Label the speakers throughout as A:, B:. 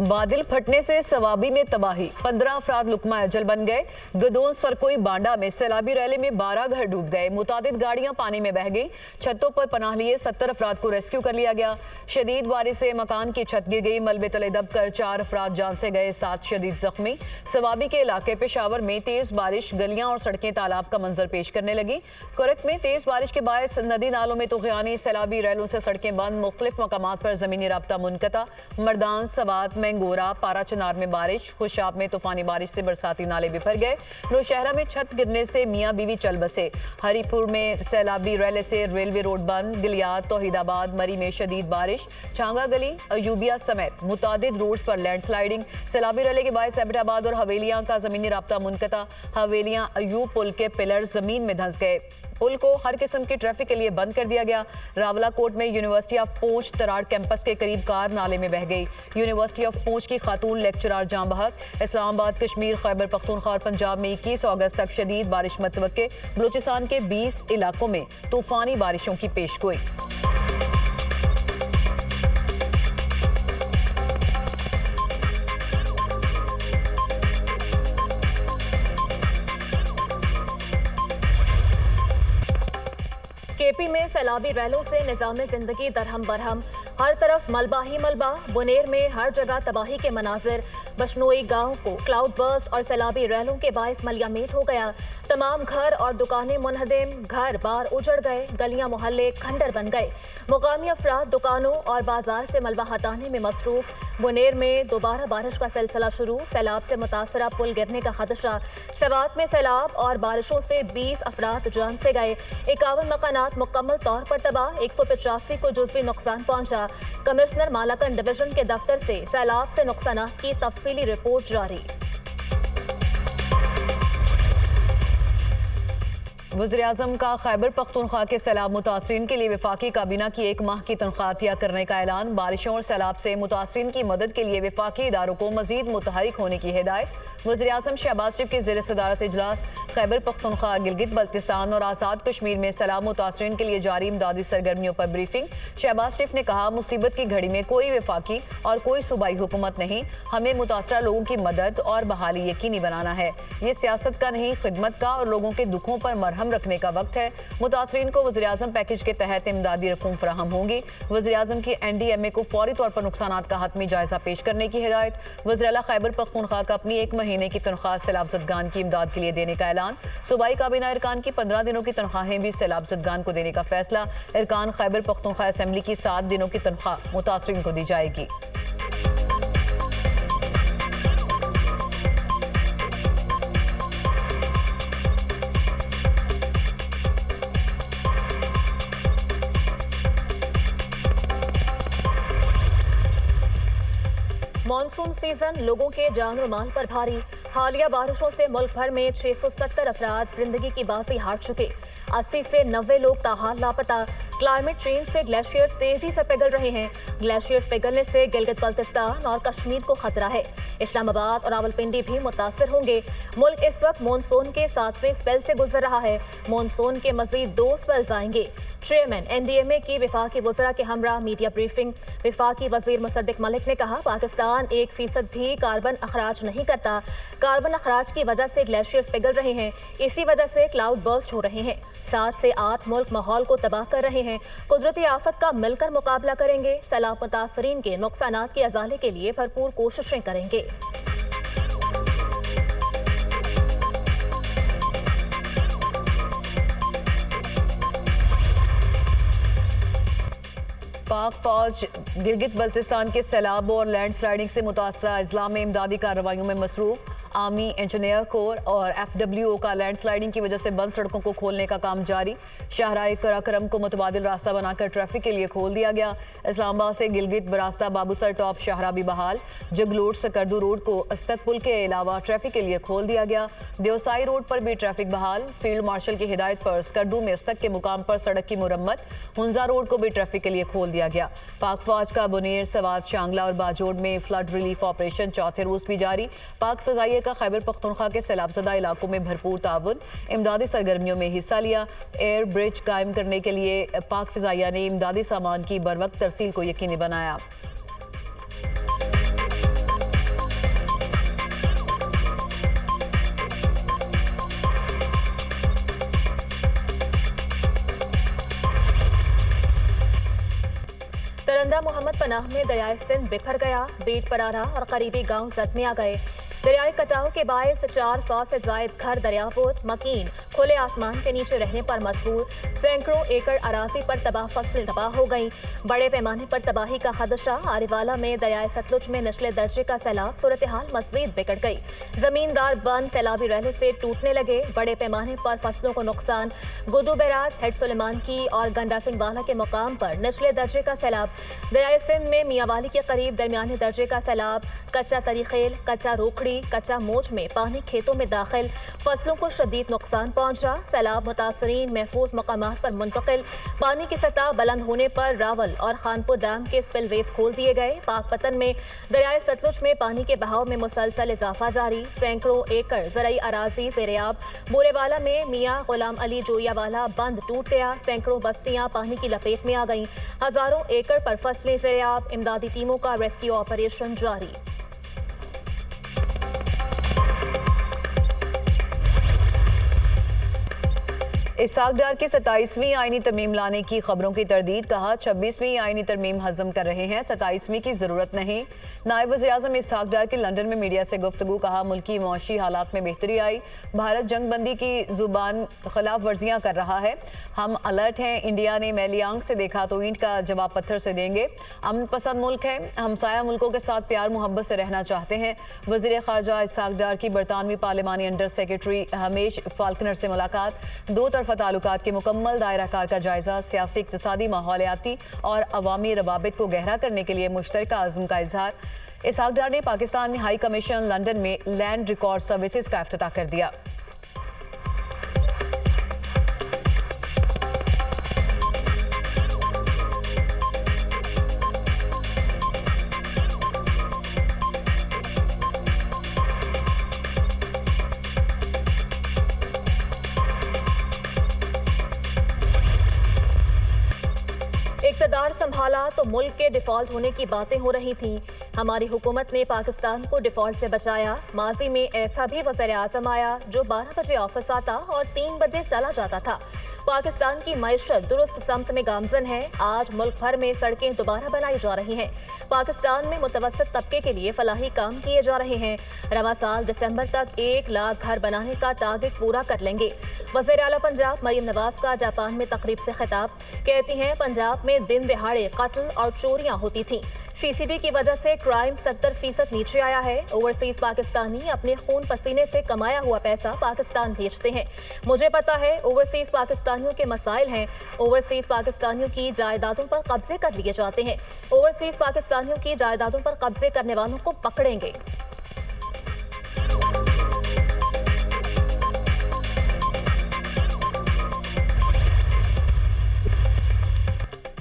A: बादल फटने से सवाबी में तबाही, 15 अफराद लुकमा अजल बन गए। गदोन सरकोई बांडा में सैलाबी रैली में 12 घर डूब गए। मुतादिद गाड़ियां पानी में बह गई। छतों पर पनाह लिए 70 अफराद को रेस्क्यू कर लिया गया। शदीद बारिश से मकान की छत गिर गई। मलबे तले दबकर 4 अफराद जान से गए, 7 शदीद जख्मी। सवाबी के इलाके पेशावर में तेज बारिश, गलियां और सड़कें तालाब का मंजर पेश करने लगी। कुरक में तेज बारिश के बायस नदी नालों में तुग़यानी, सैलाबी रैलों से सड़कें बंद। मुख्तलिफ मकामात पर जमीनी राब्ता मुनक़ता। मर्दान, सवात, मैंगोरा, पारा चनार में बारिश। खुशाब में तूफानी बारिश से बरसाती नाले बिफर गए। नौशहरा में छत गिरने से मियाँ बीवी चल बसे। हरीपुर में सैलाबी रैले से रेलवे रोड बंद। गिलियात, तौहीदाबाद, मरी में शदीद बारिश। छांगा गली, अयूबिया समेत मुतादिद रोड्स पर लैंडस्लाइडिंग। सैलाबी रैले के बायस एबटाबाद और हवेलियां का जमीनी राब्ता मुनक़ता। हवेलियां अयूब पुल के पिलर जमीन में धंस गए। पुल को हर किस्म की ट्रैफिक के लिए बंद कर दिया गया। रावलाकोट में university of Poonch Tarar campus के करीब कार नाले में बह गई। यूनिवर्सिटी ऑफ पूंछ की खातून लेक्चरर जाम बहक। इस्लामाबाद, कश्मीर, खैबर पख्तूनख्वा और पंजाब में 21 अगस्त तक शदीद बारिश मतवक्के। बलूचिस्तान के 20 इलाकों में तूफानी बारिशों की पेशगोई।
B: केपी में सैलाबी रैलों से निज़ाम जिंदगी दरहम बरहम। हर तरफ मलबा ही मलबा। बुनेर में हर जगह तबाही के मनाजिर। बशनोई गांव को क्लाउड बर्स्ट और सैलाबी रैलों के बायस मलियामेत हो गया। तमाम घर और दुकानें मुनहदिम, घर बार उजड़ गए। गलियां मोहल्ले खंडर बन गए। मुकामी अफराद दुकानों और बाजार से मलबा हटाने में मसरूफ। बुनेर में दोबारा बारिश का सिलसिला शुरू। सैलाब से मुतासरा पुल गिरने का खदशा। सवात में सैलाब और बारिशों से 20 अफराद जान से गए। 51 मकानात मुकम्मल तौर पर तबाह। 185 को जुज़वी नुकसान पहुंचा। कमिश्नर मालाकन डिवीजन के दफ्तर से सैलाब से नुकसानात की तफसीली रिपोर्ट जारी।
A: वज़ीर-ए-आज़म का खैबर पख्तूनख्वा के सैलाब मुतासरीन के लिए वफाकी काबीना की 1 माह की तनख्वाह अतिया करने का ऐलान। बारिशों और सैलाब से मुतासरीन की मदद के लिए वफाकी इदारों को मजीद मुतहरिक होने की हिदायत। वज़ीर-ए-आज़म शहबाज शरीफ के ज़ेर सदारत इजलास खैबर पख्तूनख्वा, गिलगित बल्तिस्तान और आज़ाद कश्मीर में सैलाब मुतासरीन के लिए जारी इमदादी सरगर्मियों पर ब्रीफिंग। शहबाज शरीफ ने कहा, मुसीबत की घड़ी में कोई वफाकी और कोई सूबाई हुकूमत नहीं, हमें मुतासरा लोगों की मदद और बहाली यकीनी बनाना है। ये सियासत का नहीं, खिदमत का और लोगों के दुखों पर मरहम रखने का वक्त है। मुतासरीन को वज़ीर-ए-आज़म पैकेज के तहत इमदादी रकूम फराहम होंगी। वज़ीर-ए-आज़म की NDMA को फौरी तौर पर नुकसानात का हतमी जायजा पेश करने की हिदायत। वज़ीर-ए-आला खैबर पख्तूनख्वा का अपनी 1 महीने की तनख्वाह सैलाब ज़दगान की इमदाद के लिए देने का ऐलान। सूबाई काबीना इरकान की 15 दिनों की तनख्वाहें भी सैलाब ज़दगान को देने का फैसला। इरकान खैबर पख्तूनख्वा असेंबली की 7 दिनों की तनख्वाह मुतासरीन को दी जाएगी।
B: मॉनसून सीजन लोगों के जान और माल पर भारी। हालिया बारिशों से मुल्क भर में 670 अफराद जिंदगी की बाजी हार चुके। 80 से 90 लोग ताहाल लापता। क्लाइमेट चेंज से ग्लेशियर्स तेजी से पिघल रहे हैं। ग्लेशियर्स पिघलने से गिलगित बल्तिस्तान और कश्मीर को खतरा है। इस्लामाबाद और रावलपिंडी भी मुतासर होंगे। मुल्क इस वक्त मानसून के 7वें स्पेल से गुजर रहा है। मानसून के मजीद 2 स्पेल्स आएंगे। चेयरमैन NDMA की वफाकी वज़रा के हमरा मीडिया ब्रीफिंग। वफाकी वज़ीर मुसद्दिक मलिक ने कहा, पाकिस्तान 1% भी कार्बन अखराज नहीं करता। कार्बन अखराज की वजह से ग्लेशियर्स पिघल रहे हैं। इसी वजह से क्लाउड बर्स्ट हो रहे हैं। 7 से 8 मुल्क माहौल को तबाह कर रहे हैं। कुदरती आफत का मिलकर मुकाबला करेंगे। सैलाब मुतासरीन के नुकसानात के अजाले के लिए भरपूर कोशिशें करेंगे।
A: पाक फौज गिलगित बल्तिस्तान के सैलाब और लैंडस्लाइडिंग से मुतासरा अजला में इमदादी कार्रवाइयों में मसरूफ। आर्मी इंजीनियर कोर और FWO का लैंडस्लाइडिंग की वजह से बंद सड़कों को खोलने का काम जारी। शाहराह कराकरम को मुतबादिल रास्ता बनाकर ट्रैफिक के लिए खोल दिया गया। इस्लामाबाद से गिलगित बरास्ता बाबूसर टॉप शाहरा भी बहाल। जगलोट सकर्दू रोड को अस्तक पुल के अलावा ट्रैफिक के लिए खोल दिया गया। देवसाई रोड पर भी ट्रैफिक बहाल। फील्ड मार्शल की हिदायत पर सकर्दू में अस्तक के मुकाम पर सड़क की मुरम्मत। हुंजा रोड को भी ट्रैफिक के लिए खोल दिया गया। पाक फौज का बुनेर, सवात, शांगला और बाजोड़ में फ्लड रिलीफ ऑपरेशन चौथे रोज भी जारी। पाक फजाइया का खैबर पख्तूनख्वा के सैलाबज़दा इलाकों में भरपूर ताउन। इमदादी सरगर्मियों में हिस्सा लिया। एयर ब्रिज कायम करने के लिए पाक फजाइया ने इमदादी सामान की बरवक्त तरसील को यकीनी बनाया।
B: दरंदा मोहम्मद पनाह में दरियाए सिंध बिखर गया, बीट परारा और करीबी गांव जख्मी आ गए। दरियाई कटाव के बायस 400 से जायद घर दरियापुर मकीन खुले आसमान के नीचे रहने पर मजबूर। सैकड़ों एकड़ अराजी पर तबाह फसलें तबाह हो गईं। बड़े पैमाने पर तबाही का खदशा। आरीवाला में दरियाए सतलुज में निचले दर्जे का सैलाब, सूरत हाल मज़ीद बिगड़ गई। जमींदार बंद सैलाबी रहने से टूटने लगे। बड़े पैमाने पर फसलों को नुकसान। गुड्डू बैराज, हेड सुलेमान की और गंडा सिंह वाला के मुकाम पर निचले दर्जे का सैलाब। दरियाए सिंध में मियावाली के करीब दरमियाने दर्जे का सैलाब। कच्चा तरीखेल, कच्चा रोखड़ी, कच्चा मोच में पानी खेतों में दाखिल। फसलों को शदीद नुकसान पहुंचा। सैलाब मुतासरीन महफूज मकामात पर मुंतकिल। पानी की सतह बुलंद होने पर रावल और खानपुर डैम के स्पिलवेज खोल दिए गए। पाकपतन में दरियाए सतलुज में पानी के बहाव में मुसलसल इजाफा जारी। सैकड़ों एकड़ ज़राई अराजी ज़ेरियाब। बोरेवाला में मियां गुलाम अली जोयावाला बंद टूट गया। सैकड़ों बस्तियां पानी की लपेट में आ गईं। हजारों एकड़ पर फसलें ज़ेरियाब। इमदादी टीमों का रेस्क्यू ऑपरेशन जारी।
A: इसहाक डार की 27वीं आईनी तरमीम लाने की खबरों की तरदीद। कहा 26वीं आईनी तरमीम हजम कर रहे हैं, 27वीं की जरूरत नहीं। नायब वज़ीर-ए-आज़म इसहाक डार की लंदन में मीडिया से गुफ्तगू। कहा मुल्की मौशी हालात में बेहतरी आई। भारत जंगबंदी की जुबान खिलाफ वर्जियां कर रहा है। हम अलर्ट हैं। इंडिया ने मैली आंख से देखा तो ईंट का जवाब पत्थर से देंगे। अमन पसंद मुल्क है। हमसाया मुल्कों के साथ प्यार मोहब्बत से रहना चाहते हैं। वज़ीर ख़ारजा इसहाक डार की बरतानवी पार्लिमानी अंडर सेक्रेटरी हमेश फाल्कनर से मुलाकात। दो तरफा ताल्लुकात के मुकम्मल दायरा कार का जायजा। सियासी, इक़्तिसादी, माहौलियाती और अवामी रवाबित को गहरा करने के लिए मुश्तरका अज़्म का इजहार। इसहाक डार ने पाकिस्तान में हाई कमीशन लंदन में लैंड रिकॉर्ड सर्विसेज का इफ्तिताह कर दिया।
B: इक़्तिदार संभाला तो मुल्क के डिफॉल्ट होने की बातें हो रही थीं। हमारी हुकूमत ने पाकिस्तान को डिफॉल्ट से बचाया। माजी में ऐसा भी वज़ीर आज़म आया जो 12 बजे ऑफिस आता और 3 बजे चला जाता था। पाकिस्तान की मईशत दुरुस्त समत में गामजन है। आज मुल्क भर में सड़कें दोबारा बनाई जा रही हैं। पाकिस्तान में मुतवसत तबके के लिए फलाही काम किए जा रहे हैं। रवा साल दिसंबर तक 1 लाख घर बनाने का टारगेट पूरा कर लेंगे। वज़ीर आला पंजाब मरीम नवाज का जापान में तकरीब से खिताब। कहती हैं पंजाब में दिन दिहाड़े कत्ल और चोरियां होती थीं। सीसीडी की वजह से क्राइम 70% नीचे आया है। ओवरसीज पाकिस्तानी अपने खून पसीने से कमाया हुआ पैसा पाकिस्तान भेजते हैं। मुझे पता है ओवरसीज पाकिस्तानियों के मसाइल हैं। ओवरसीज पाकिस्तानियों की जायदादों पर कब्जे कर लिए जाते हैं। ओवरसीज पाकिस्तानियों की जायदादों पर कब्जे करने वालों को पकड़ेंगे।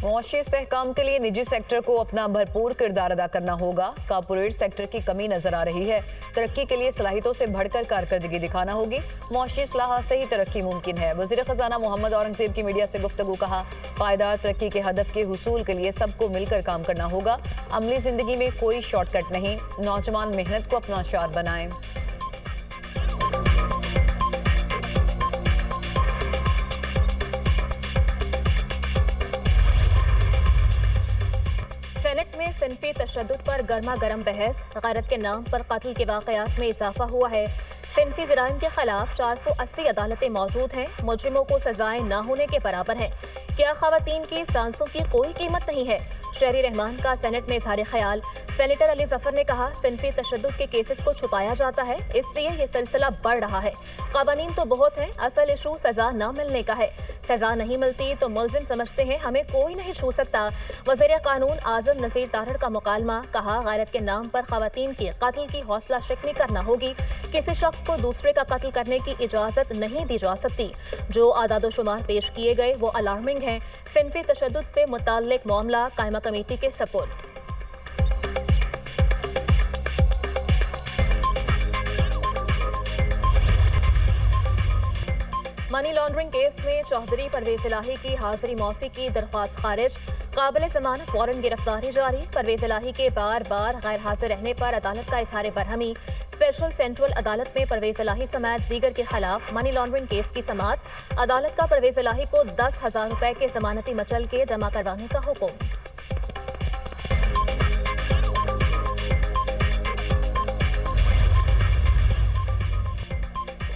A: मुआशी इस्तेहकाम के लिए निजी सेक्टर को अपना भरपूर किरदार अदा करना होगा। कॉर्पोरेट सेक्टर की कमी नजर आ रही है। तरक्की के लिए सलाहियतों से बढ़कर कारकर्दगी दिखाना होगी। मुआशी इस्लाह से ही तरक्की मुमकिन है। वज़ीर ख़जाना मोहम्मद औरंगज़ेब की मीडिया से गुफ्तगू। कहा पायदार तरक्की के हदफ के हुसूल के लिए सबको मिलकर काम करना होगा। अमली जिंदगी में कोई शॉर्टकट नहीं। नौजवान मेहनत को अपना शार बनाएं।
B: सेनेट में सिनफी तशद्दुद पर गर्मा गर्म बहस। गैरत के नाम पर कत्ल के वाक़यात में इजाफा हुआ है। सिनफी जराइम के खिलाफ 480 अदालतें मौजूद हैं। मुजरिमों को सजाएं ना होने के बराबर हैं। क्या ख़वातीन की सांसों की कोई कीमत नहीं है? शहरी रहमान का सेनेट में इजहार ख्याल। सेनेटर अली जफर ने कहा सिनफी तशद्दुद के केसेस को छुपाया जाता है, इसलिए ये सिलसिला बढ़ रहा है। क़वानीन तो बहुत हैं, असल इशू सजा न मिलने का है। सजा नहीं मिलती तो मुलजिम समझते हैं हमें कोई नहीं छू सकता। वज़ीर कानून आज़म नज़ीर तारड़ का मुकालमा। कहा गैरत के नाम पर ख़वातीन की कत्ल की हौसला शिकनी करना होगी। किसी शख्स को दूसरे का कत्ल करने की इजाज़त नहीं दी जा सकती। जो आदादो शुमार पेश किए गए वो अलार्मिंग हैं। सिनफी तशद्दुद से मुताल्लिक मामला कायमा कमेटी के सपुर्द। मनी लॉन्ड्रिंग केस में चौधरी परवेज इलाही की हाजिरी मौफी की दरख्वास्त खारिज। काबिल जमानत वारंट गिरफ्तारी जारी। परवेज इलाही के बार बार गैर हाजिर रहने पर अदालत का इजहार बरहमी। स्पेशल सेंट्रल अदालत में परवेज इलाही समेत दीगर के खिलाफ मनी लॉन्ड्रिंग केस की समाअत। अदालत का परवेज इलाही को 10,000 रुपए के जमानती मचल के जमा करवाने का हुक्म।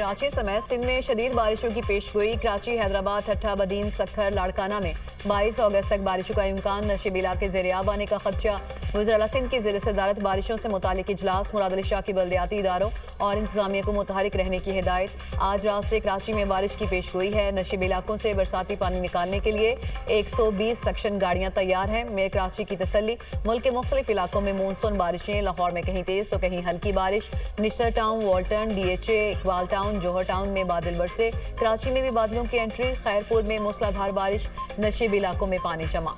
A: कराची समेत सिंध में शदीद बारिशों की पेशगोई। कराची, हैदराबाद, ठट्ठा, बदीन, सक्खर, लाड़काना में 22 अगस्त तक बारिशों का इम्कान। नशीब इलाके ज़ेर-ए-आब आने का खदशा। वज़ीर आला सिंध की ज़ेर सदारत बारिशों से मुतालिक इजलास। मुराद अली शाह की बल्दियाती इदारों और इंतजामिया को मुतहरिक रहने की हिदायत। आज रात से कराची में बारिश की पेशगोई है। नशीब इलाकों से बरसाती पानी निकालने के लिए 120 सक्शन गाड़ियाँ तैयार हैं। मेयर कराची की तसल्ली। मुल्क के मुख्तलिफ इलाकों में मानसून बारिशें। लाहौर में कहीं तेज तो कहीं हल्की बारिश। Nishtar town, Walton, DHA, Iqbal town, Johar town में बादल बरसे। कराची में भी बादलों की एंट्री। खैरपुर में मूसलाधार बारिश। नशीब इलाकों में पानी जमा।